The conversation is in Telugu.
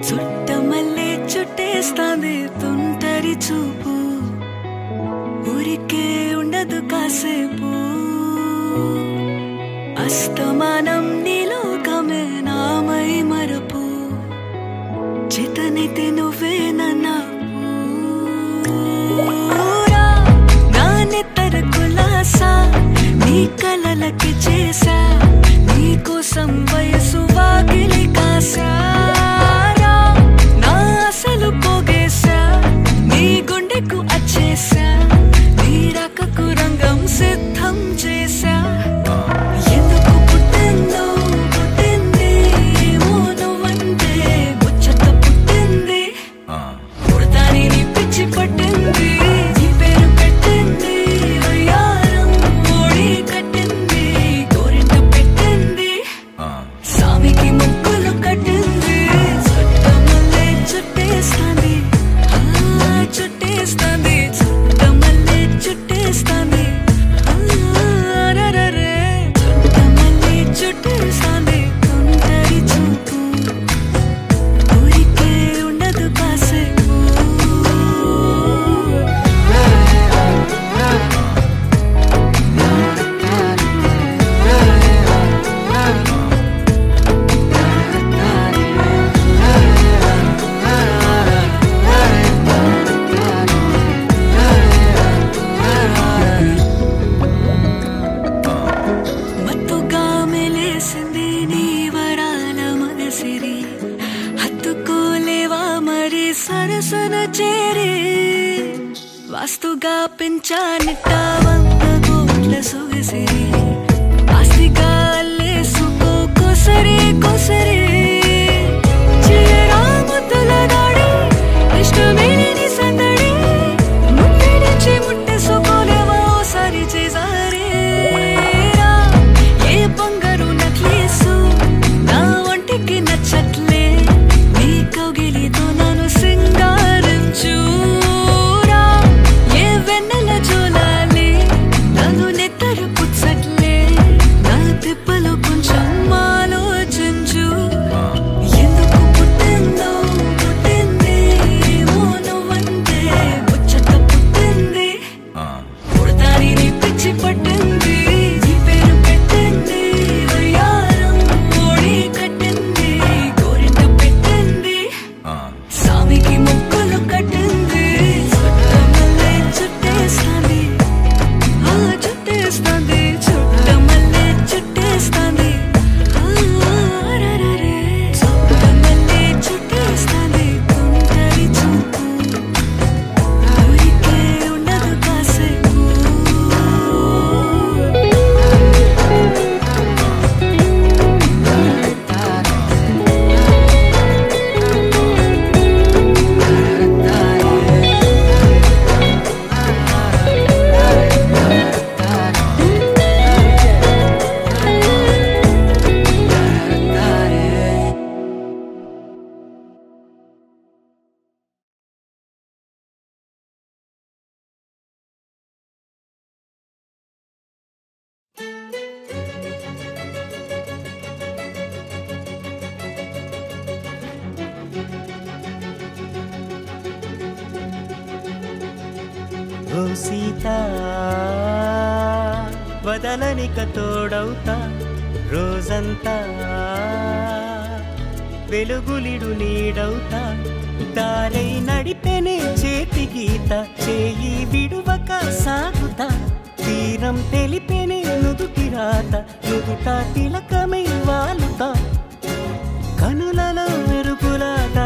చుట్టమల్లే చుట్టేస్తాంది తుంటరి చూపు ఊరికే ఉండదు కాసేపు అస్తమానం నీలోకమే నామై మరపు చేతనైతే నువ్వే నన్నా నానెత్తర కులాసా నీ కలలకి చేసా నీ కోసం వయసు వాకిలి కాసా అసలు పోగేశా నీ గుండెకు అచ్చేసా నీ రకకు రంగం సిద్ధం చేశా ఎందుకు పుట్టిందో పుట్టింది ఏమో నువ్వంటే ముచ్చట పుట్టింది పుడతాని నీ పిచ్చి పట్టింది నీ పేరు పెట్టింది వయ్యారం ఓడి కట్టింది గోరింట పెట్టింది సామికి ముక్కులు కట్టింది చుట్టేస్తాంది చుట్టేస్తాంది చుట్టమల్లే చుట్టేస్తాంది చుట్టమల్లే చుట్టేస్తాంది తుంటరి చూపు ఊరికే ఉండదు కాసేపు సరసన చేరి వాస్తుగా పెంచానిట్ట 100 కోట్ల సొగసిరి ఆస్తిగా అల్లేసుకో కొసరి కొసరి చిరాముతుల దాడి ఇష్టమేని సందడి ముట్టడిచి ముట్టేసుకోలేవా ఓసారి చేసారి ఏ బంగారు నక్లీసు నా ఒంటికి నచ్చట్లే నీ కౌగిలితో సింగారించూరా ఏ వెన్నెల జోలాలి నన్ను నెత్తరు పుచ్చట్లే నా తిప్పలు కొంచెం ఆలోచించు ఎందుకు పుట్టిందో పుట్టింది ఏమో నువ్వంటే ముచ్చట పుట్టింది పుడతాని నీ పిచ్చి పట్టింది నీ పేరు పెట్టింది వయ్యారం ఓడి కట్టింది గోరింట పెట్టింది సామికి ముక్కులు కట్టింది చుట్టమల్లే చుట్టేస్తాంది చుట్టేస్తాంది చుట్టమల్లే చుట్టేస్తాంది చుట్టమల్లే చుట్టేస్తాంది తుంటరి చూపు ఊరికే ఉండదు కాసేపు ఓ సీతా వదలనిక తోడవుతా రోజంతా వెలుగులిడు నీడవుతా దారై నడిపెనే చేతి గీత చేయి విడువక సాగుతా తీరం తెలిపెనే నుదుటి రాత నుదుట తిలకమై వాలుతా కనులలో మెరుపులాట